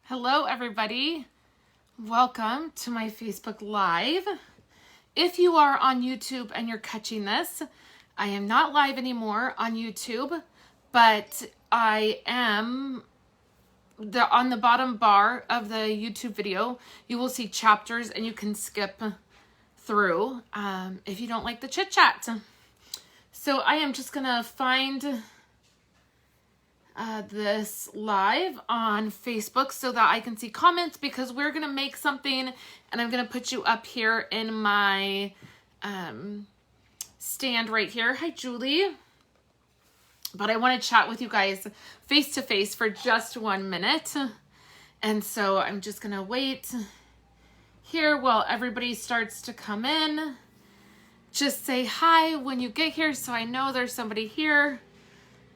Hello, everybody. Welcome to my Facebook Live. If you are on YouTube and you're catching this, I am not live anymore on YouTube, but I am on the bottom bar of the YouTube video. You will see chapters and you can skip through if you don't like the chit chat. So I am just gonna find this live on Facebook so that I can see comments, because we're gonna make something and I'm gonna put you up here in my stand right here. Hi, Julie. But I want to chat with you guys face to face for just 1 minute, and so I'm just gonna wait here while everybody starts to come in. Just say hi when you get here so I know there's somebody here.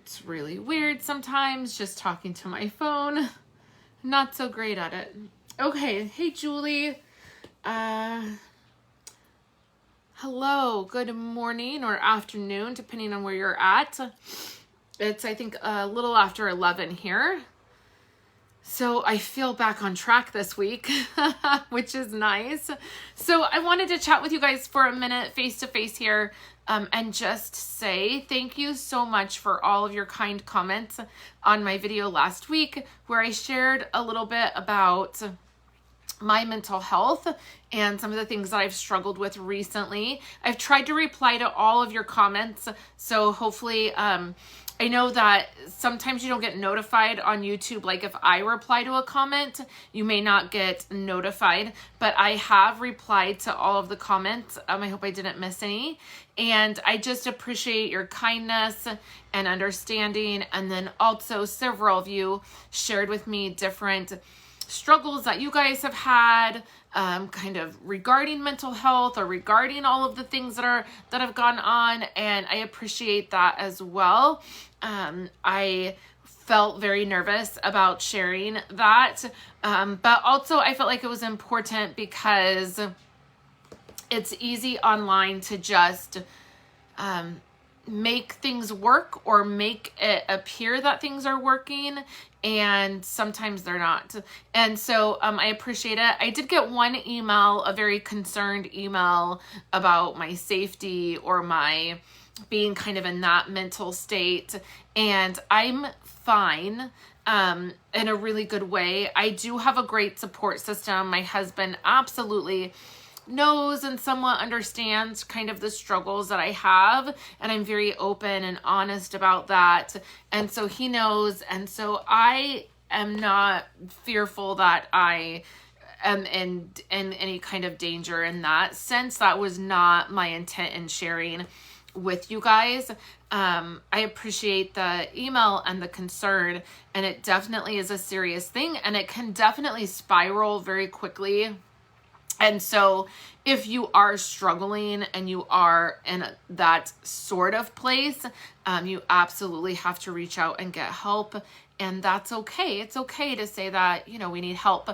It's really weird sometimes just talking to my phone. Not so great at it. Okay, hey Julie. Hello, good morning or afternoon, depending on where you're at. It's, I think, a little after 11 here. So I feel back on track this week, which is nice. So I wanted to chat with you guys for a minute face to face here. And just say thank you so much for all of your kind comments on my video last week, where I shared a little bit about my mental health and some of the things that I've struggled with recently. I've tried to reply to all of your comments, so hopefully I know that sometimes you don't get notified on YouTube. Like if I reply to a comment, you may not get notified, but I have replied to all of the comments. I hope I didn't miss any. And I just appreciate your kindness and understanding. And then also several of you shared with me different struggles that you guys have had, kind of regarding mental health or regarding all of the things that have gone on. And I appreciate that as well. I felt very nervous about sharing that. But also I felt like it was important because it's easy online to just, make things work or make it appear that things are working, and sometimes they're not. And so I appreciate it. I did get one email, a very concerned email about my safety or my being kind of in that mental state, and I'm fine in a really good way. I do have a great support system. My husband absolutely knows and somewhat understands kind of the struggles that I have, and I'm very open and honest about that, and so he knows, and so I am not fearful that I am in any kind of danger in that sense. That was not my intent in sharing with you guys. I appreciate the email and the concern, and it definitely is a serious thing, and it can definitely spiral very quickly. And so if you are struggling and you are in that sort of place, you absolutely have to reach out and get help. And that's okay. It's okay to say that, we need help.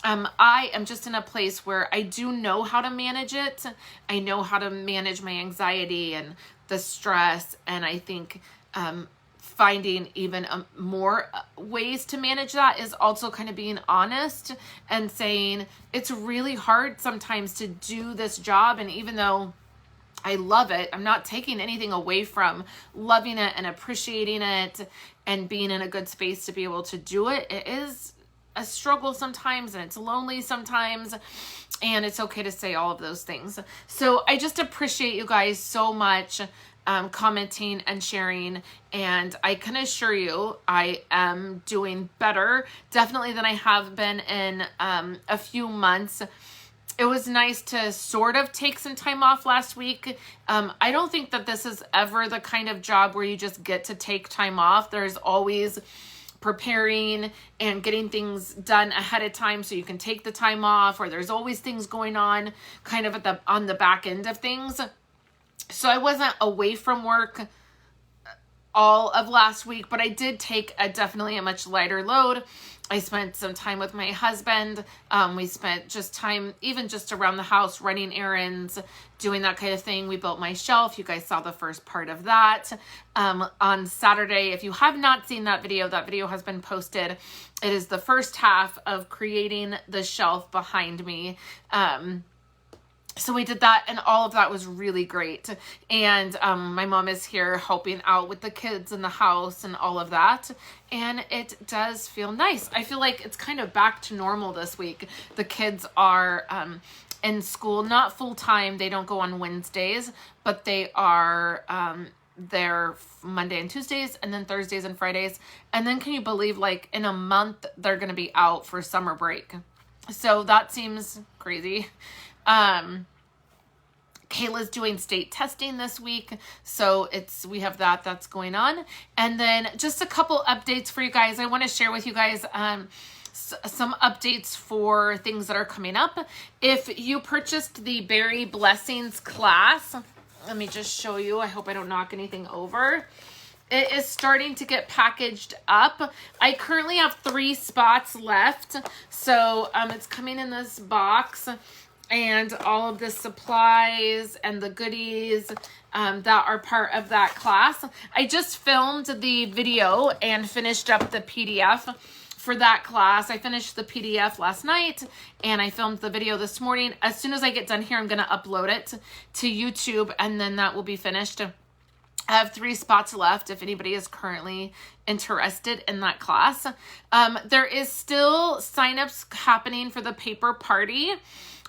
I am just in a place where I do know how to manage it. I know how to manage my anxiety and the stress. And I think, finding even more ways to manage that is also kind of being honest and saying it's really hard sometimes to do this job. And even though I love it, I'm not taking anything away from loving it and appreciating it and being in a good space to be able to do it. It is a struggle sometimes, and it's lonely sometimes, and it's okay to say all of those things. So I just appreciate you guys so much commenting and sharing, and I can assure you I am doing better definitely than I have been in a few months. It was nice to sort of take some time off last week. I don't think that this is ever the kind of job where you just get to take time off. There's always preparing and getting things done ahead of time so you can take the time off, or there's always things going on kind of on the back end of things. So I wasn't away from work all of last week, but I did take definitely a much lighter load. I spent some time with my husband. We spent just time, even just around the house, running errands, doing that kind of thing. We built my shelf. You guys saw the first part of that on Saturday. If you have not seen that video has been posted. It is the first half of creating the shelf behind me. So we did that, and all of that was really great. And my mom is here helping out with the kids in the house and all of that. And it does feel nice. I feel like it's kind of back to normal this week. The kids are in school, not full time. They don't go on Wednesdays, but they are there Monday and Tuesdays, and then Thursdays and Fridays. And then can you believe, like, in a month, they're going to be out for summer break. So that seems crazy. Kayla's doing state testing this week, so we have that's going on. And then just a couple updates for you guys. I want to share with you guys some updates for things that are coming up. If you purchased the Berry Blessings class, let me just show you. I hope I don't knock anything over. It is starting to get packaged up. I currently have 3 spots left. So it's coming in this box, and all of the supplies and the goodies that are part of that class. I just filmed the video and finished up the PDF for that class. I finished the PDF last night, and I filmed the video this morning. As soon as I get done here, I'm going to upload it to YouTube, and then that will be finished. I have 3 spots left if anybody is currently interested in that class. There is still signups happening for the paper party.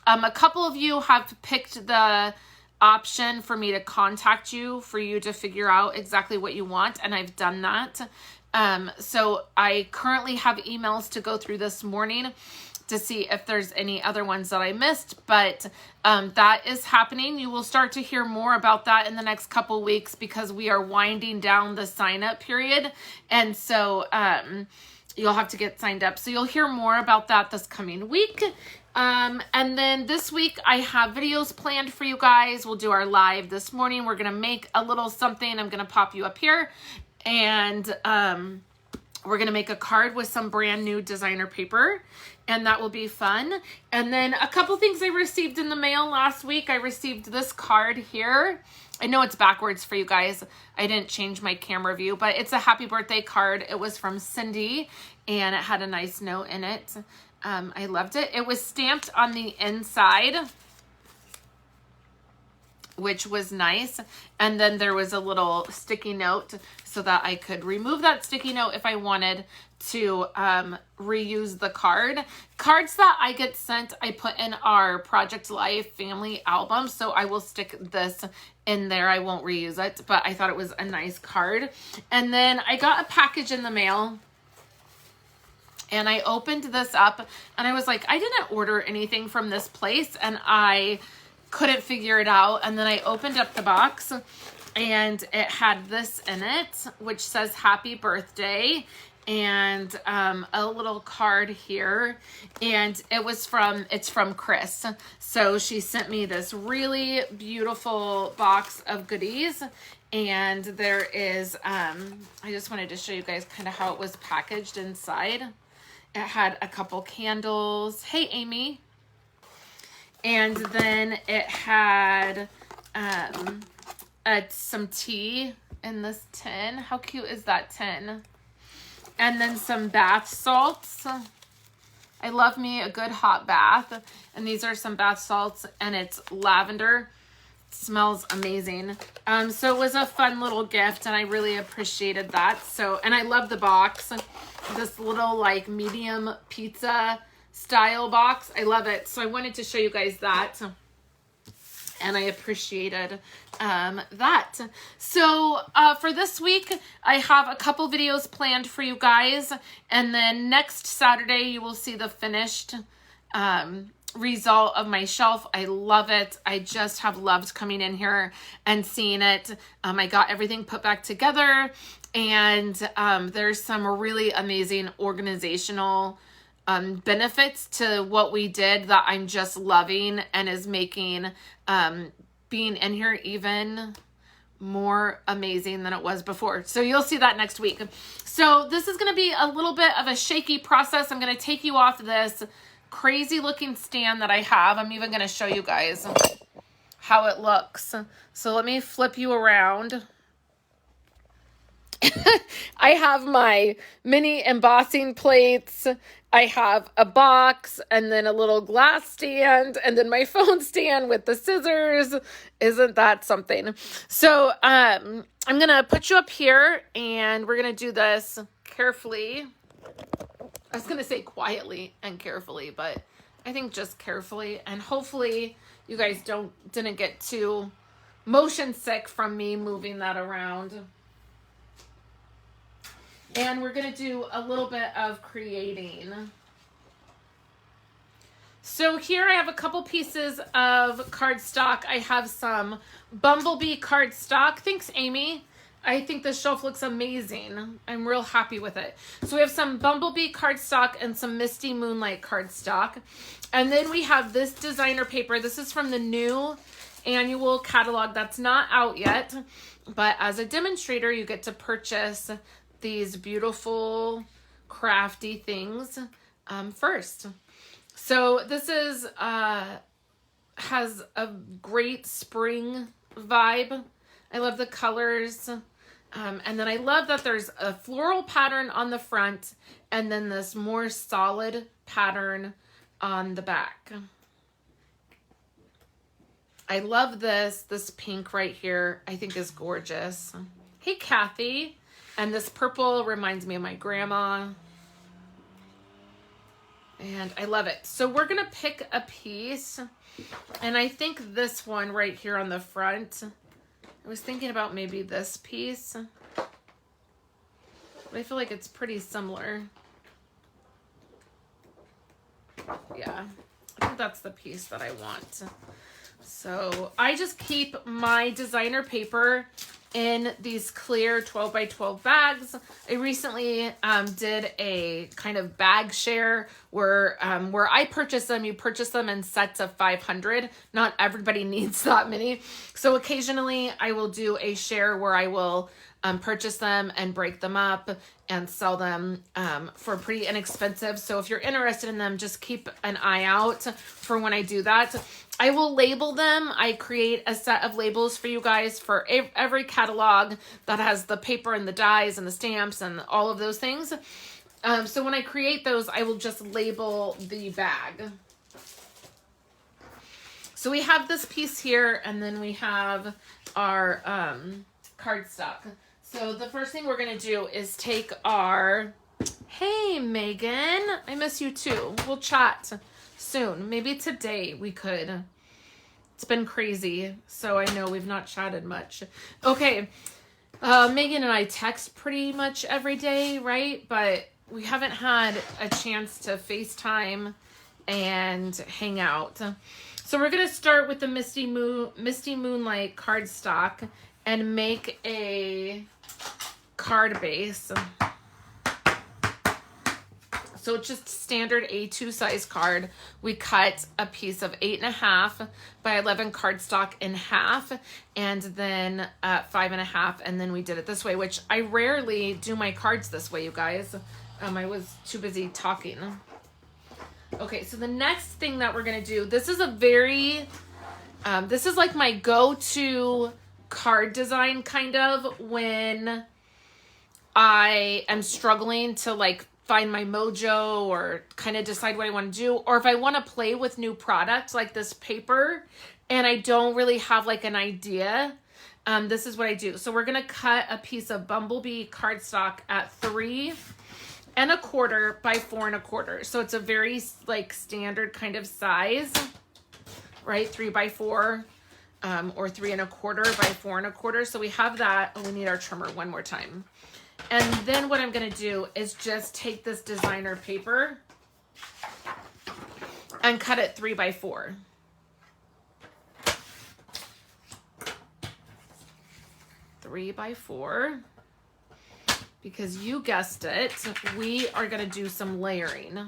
A couple of you have picked the option for me to contact you for you to figure out exactly what you want, and I've done that. So I currently have emails to go through this morning to see if there's any other ones that I missed, but that is happening. You will start to hear more about that in the next couple weeks because we are winding down the sign up period. And so you'll have to get signed up. So you'll hear more about that this coming week. And then this week I have videos planned for you guys. We'll do our live this morning. We're going to make a little something. I'm going to pop you up here, and we're going to make a card with some brand new designer paper, and that will be fun. And then a couple things I received in the mail last week. I received this card here. I know it's backwards for you guys. I didn't change my camera view, but it's a happy birthday card. It was from Cindy, and it had a nice note in it. I loved it. It was stamped on the inside, which was nice. And then there was a little sticky note so that I could remove that sticky note if I wanted to reuse the card. Cards that I get sent, I put in our Project Life family album. So I will stick this in there. I won't reuse it, but I thought it was a nice card. And then I got a package in the mail, and I opened this up, and I was like, I didn't order anything from this place, and I couldn't figure it out. And then I opened up the box, and it had this in it, which says happy birthday, and a little card here. And it's from Chris. So she sent me this really beautiful box of goodies. And there is, I just wanted to show you guys kind of how it was packaged inside. It had a couple candles. Hey, Amy. And then it had some tea in this tin. How cute is that tin? And then some bath salts. I love me a good hot bath. And these are some bath salts, and it's lavender. It smells amazing. So it was a fun little gift, and I really appreciated that. So, and I love the box. This little like medium pizza style box. I love it. So I wanted to show you guys that, and I appreciated that. So for this week, I have a couple videos planned for you guys, and then next Saturday you will see the finished result of my shelf. I love it. I just have loved coming in here and seeing it. I got everything put back together, and there's some really amazing organizational benefits to what we did that I'm just loving, and is making being in here even more amazing than it was before. So you'll see that next week. So this is going to be a little bit of a shaky process. I'm going to take you off this crazy looking stand that I have. I'm even going to show you guys how it looks. So let me flip you around. I have my mini embossing plates. I have a box and then a little glass stand and then my phone stand with the scissors. Isn't that something? So I'm going to put you up here and we're going to do this carefully. I was going to say quietly and carefully, but I think just carefully, and hopefully you guys didn't get too motion sick from me moving that around. And we're going to do a little bit of creating. So here I have a couple pieces of cardstock. I have some Bumblebee cardstock. Thanks, Amy. I think the shelf looks amazing. I'm real happy with it. So we have some Bumblebee cardstock and some Misty Moonlight cardstock. And then we have this designer paper. This is from the new annual catalog that's not out yet. But as a demonstrator, you get to purchase these beautiful crafty things first. So this is has a great spring vibe. I love the colors. And then I love that there's a floral pattern on the front and then this more solid pattern on the back. I love this pink right here. I think is gorgeous. Hey, Kathy. And this purple reminds me of my grandma. And I love it. So we're going to pick a piece. And I think this one right here on the front. I was thinking about maybe this piece. But I feel like it's pretty similar. Yeah. I think that's the piece that I want. So I just keep my designer paper in these clear 12 by 12 bags. I recently did a kind of bag share where I purchase them, you purchase them in sets of 500. Not everybody needs that many. So occasionally I will do a share where I will purchase them and break them up and sell them for pretty inexpensive. So if you're interested in them, just keep an eye out for when I do that. I will label them. I create a set of labels for you guys for every catalog that has the paper and the dies and the stamps and all of those things. So when I create those, I will just label the bag. So we have this piece here, and then we have our cardstock. So the first thing we're going to do is take our... Hey, Megan. I miss you too. We'll chat soon. Maybe today we could. It's been crazy, so I know we've not chatted much. Okay. Megan and I text pretty much every day, right? But we haven't had a chance to FaceTime and hang out. So we're going to start with the Misty Moonlight cardstock and make a card base. So it's just standard A2 size card. We cut a piece of 8.5 by 11 cardstock in half, and then 5.5, and then we did it this way, which I rarely do my cards this way, you guys. I was too busy talking. Okay, so the next thing that we're gonna do, this is a very, this is like my go-to card design kind of when I am struggling to like find my mojo or kind of decide what I want to do, or if I want to play with new products like this paper and I don't really have like an idea, this is what I do. So we're going to cut a piece of Bumblebee cardstock at 3¼ by 4¼ So it's a very like standard kind of size, right? 3 by 4 or 3¼ by 4¼ So we have that. Oh, we need our trimmer one more time. And then what I'm going to do is just take this designer paper and cut it 3 by 4. Because you guessed it, we are going to do some layering.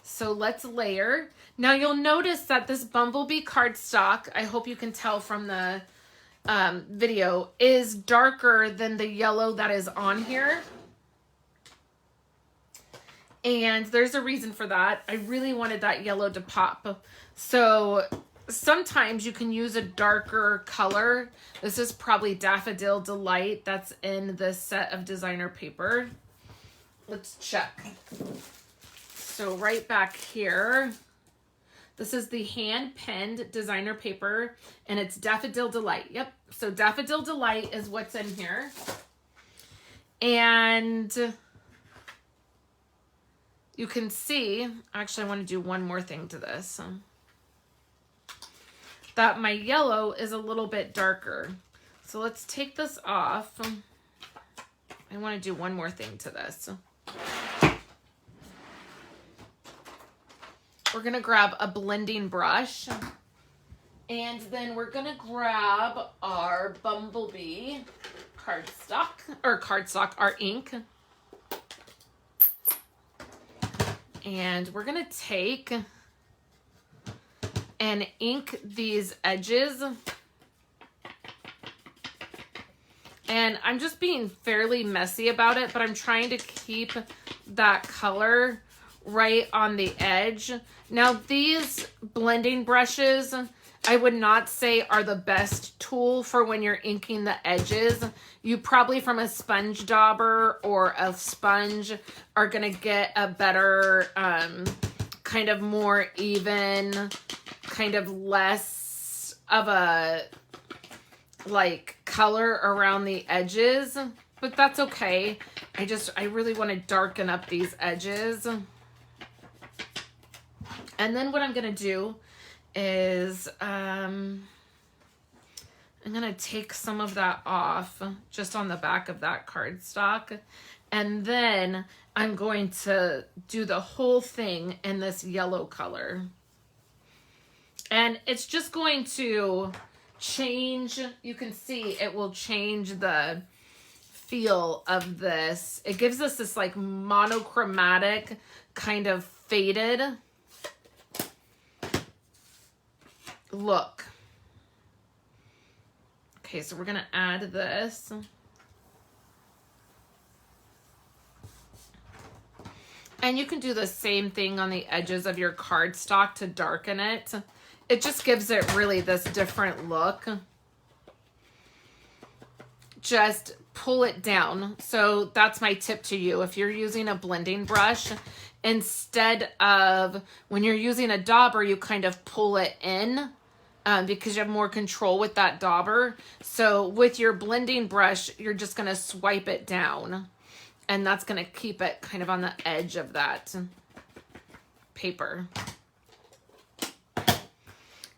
So let's layer. Now you'll notice that this Bumblebee cardstock, I hope you can tell from the video is darker than the yellow that is on here. And there's a reason for that. I really wanted that yellow to pop. So sometimes you can use a darker color. This is probably Daffodil Delight that's in this set of designer paper. Let's check. So right back here, this is the hand-pinned designer paper, and it's Daffodil Delight. Yep, so Daffodil Delight is what's in here. And you can see, actually I want to do one more thing to this, that my yellow is a little bit darker. So let's take this off. I want to do one more thing to this. We're going to grab a blending brush, and then we're going to grab our Bumblebee cardstock, our ink. And we're going to take and ink these edges. And I'm just being fairly messy about it, but I'm trying to keep that color right on the edge. Now, these blending brushes, I would not say are the best tool for when you're inking the edges. You probably from a sponge dauber or a sponge are going to get a better, kind of more even, kind of less of a like color around the edges, but that's okay. I really want to darken up these edges. And then what I'm going to do is I'm going to take some of that off just on the back of that cardstock. And then I'm going to do the whole thing in this yellow color. And it's just going to change. You can see it will change the feel of this. It gives us this like monochromatic kind of faded look. Okay, so we're going to add this. And you can do the same thing on the edges of your cardstock to darken it. It just gives it really this different look. Just pull it down. So that's my tip to you. If you're using a blending brush, instead of when you're using a dauber, you kind of pull it in because you have more control with that dauber. So with your blending brush, you're just going to swipe it down. And that's going to keep it kind of on the edge of that paper.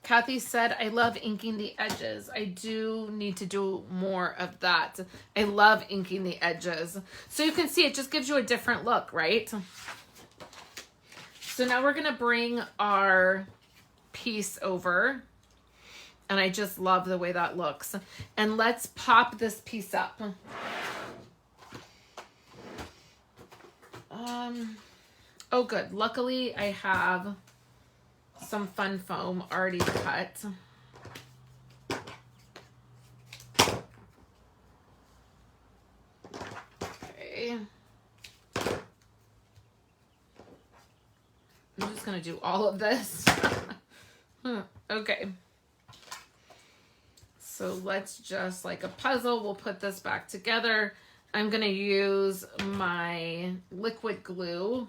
Kathy said, I love inking the edges. I do need to do more of that. I love inking the edges. So you can see it just gives you a different look, right? So now we're going to bring our piece over. And I just love the way that looks. And let's pop this piece up. Oh, good. Luckily, I have some fun foam already cut. Okay. I'm just going to do all of this. Okay. So let's just, like a puzzle, we'll put this back together. I'm going to use my liquid glue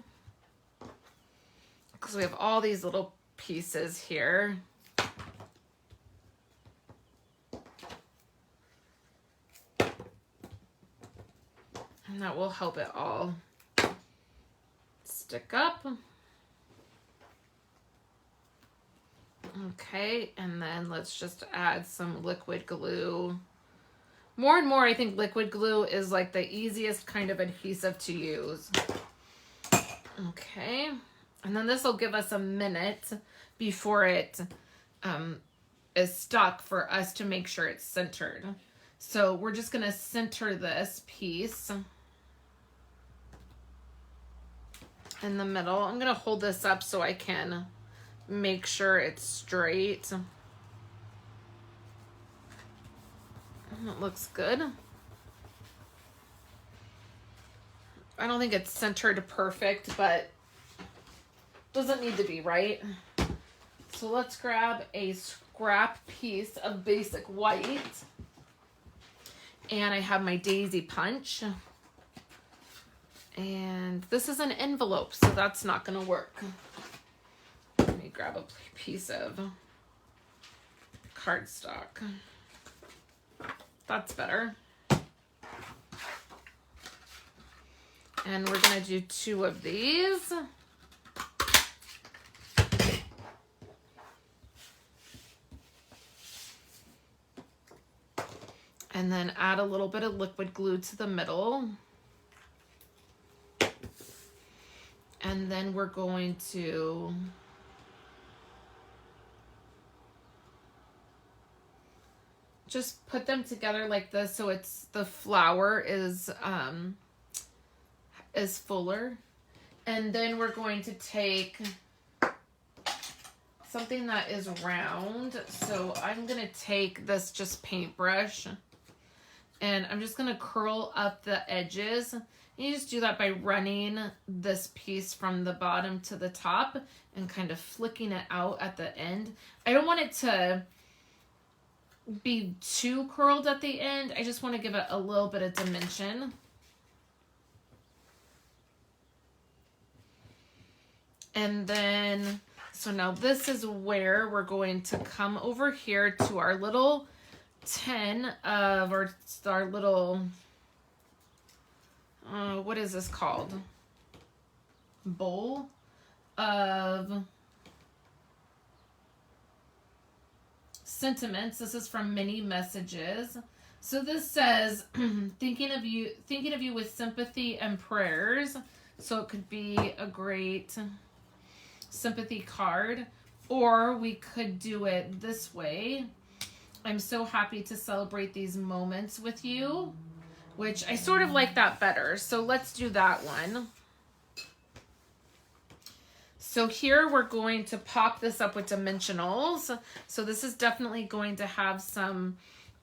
because we have all these little pieces here. And that will help it all stick up. Okay, and then let's just add some liquid glue. More and more, I think liquid glue is like the easiest kind of adhesive to use. Okay, and then this will give us a minute before it is stuck for us to make sure it's centered. So we're just gonna center this piece in the middle. I'm gonna hold this up so I can make sure it's straight. That looks good. I don't think it's centered perfect, but doesn't need to be, right? So let's grab a scrap piece of basic white. And I have my daisy punch. And this is an envelope, so that's not going to work. Let me grab a piece of cardstock. That's better. And we're going to do 2 of these. And then add a little bit of liquid glue to the middle. And then we're going to just put them together like this so it's the flower is fuller. And then we're going to take something that is round. So I'm going to take this just paintbrush and I'm just going to curl up the edges. And you just do that by running this piece from the bottom to the top and kind of flicking it out at the end. I don't want it to be too curled at the end. I just want to give it a little bit of dimension. And then, so now this is where we're going to come over here to our little tin of our little, what is this called? Bowl of sentiments. This is from Mini Messages. So this says, thinking of you with sympathy and prayers. So it could be a great sympathy card, or we could do it this way. I'm so happy to celebrate these moments with you, which I sort of like that better. So let's do that one. So here we're going to pop this up with dimensionals. So this is definitely going to have some,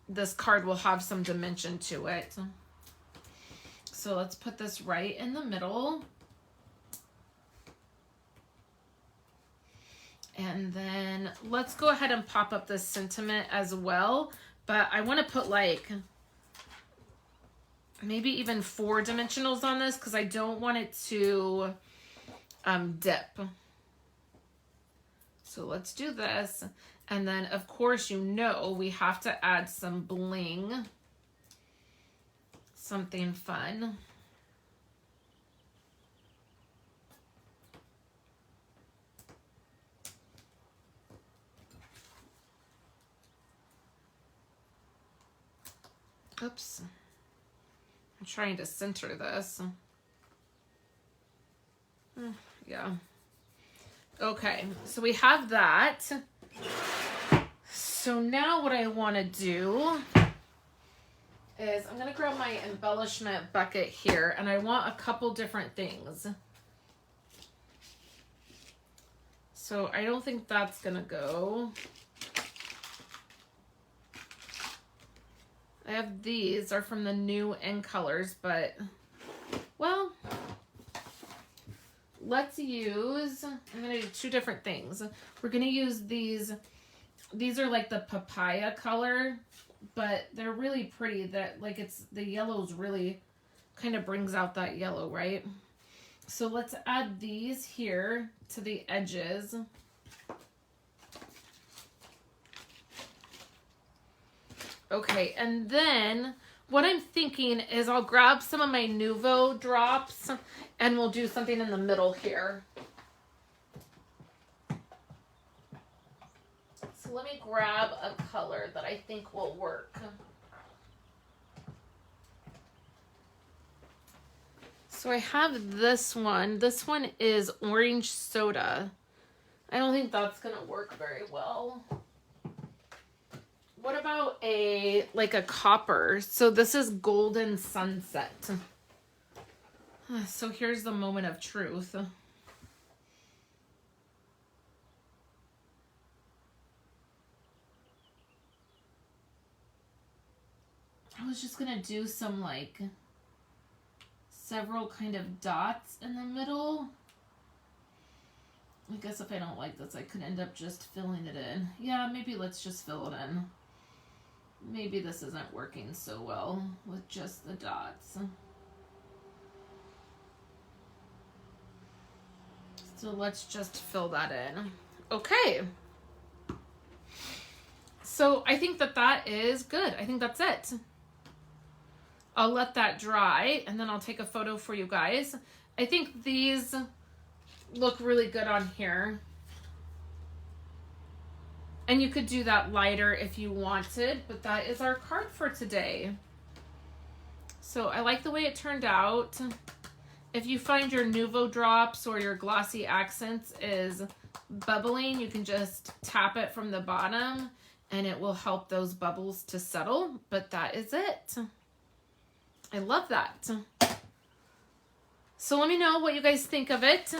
this card will have some dimension to it. So let's put this right in the middle. And then let's go ahead and pop up this sentiment as well. But I want to put like maybe even 4 dimensionals on this because I don't want it to dip. So let's do this. And then of course, you know, we have to add some bling, something fun. Oops. I'm trying to center this. Yeah. Okay, so we have that. So now what I want to do is I'm going to grab my embellishment bucket here, and I want a couple different things. So I don't think that's going to go. I have these are from the new In Colors, but well, let's use, I'm going to do 2 different things. We're going to use these are like the papaya color, but they're really pretty. That like it's, the yellow's really kind of brings out that yellow, right? So let's add these here to the edges. Okay, and then what I'm thinking is I'll grab some of my Nuvo drops and we'll do something in the middle here. So let me grab a color that I think will work. So I have this one. This one is orange soda. I don't think that's going to work very well. What about like a copper? So this is Golden Sunset. So here's the moment of truth. was just gonna do some like several kind of dots in the middle. I guess if I don't like this, I could end up just filling it in. Yeah, maybe let's just fill it in. Maybe this isn't working so well with just the dots. So let's just fill that in. Okay. So I think that that is good. I think that's it. I'll let that dry and then I'll take a photo for you guys. I think these look really good on here. And you could do that lighter if you wanted, but that is our card for today. So I like the way it turned out. If you find your Nuvo drops or your glossy accents is bubbling, you can just tap it from the bottom and it will help those bubbles to settle. But that is it. I love that. So let me know what you guys think of it.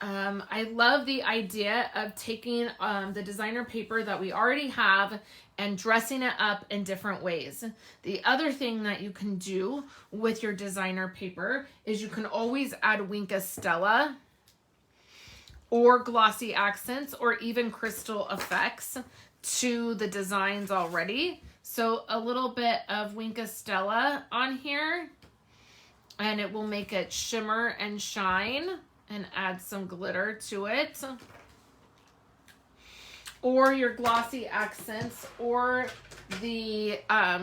I love the idea of taking the designer paper that we already have and dressing it up in different ways. The other thing that you can do with your designer paper is you can always add Wink Stella or glossy accents or even crystal effects to the designs already. So a little bit of Wink Stella on here and it will make it shimmer and shine and add some glitter to it. Or your glossy accents or the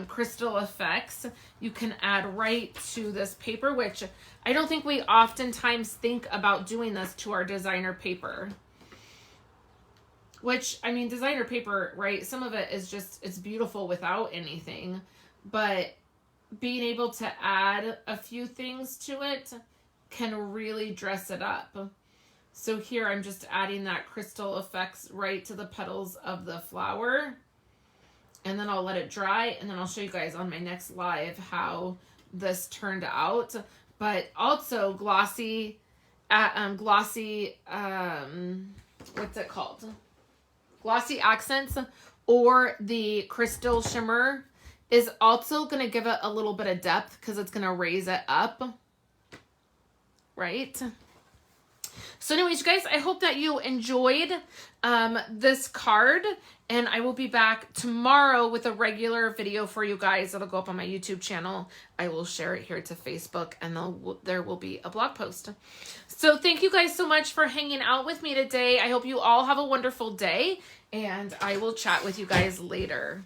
crystal effects you can add right to this paper, which I don't think we oftentimes think about doing this to our designer paper. Which, I mean, designer paper, right? Some of it is just, it's beautiful without anything. But being able to add a few things to it can really dress it up. So here I'm just adding that crystal effects right to the petals of the flower. And then I'll let it dry and then I'll show you guys on my next live how this turned out. But also glossy, what's it called? Glossy accents or the crystal shimmer is also going to give it a little bit of depth because it's going to raise it up. Right? So anyways, you guys, I hope that you enjoyed this card, and I will be back tomorrow with a regular video for you guys. It'll go up on my YouTube channel. I will share it here to Facebook, and there will be a blog post. So thank you guys so much for hanging out with me today. I hope you all have a wonderful day, and I will chat with you guys later.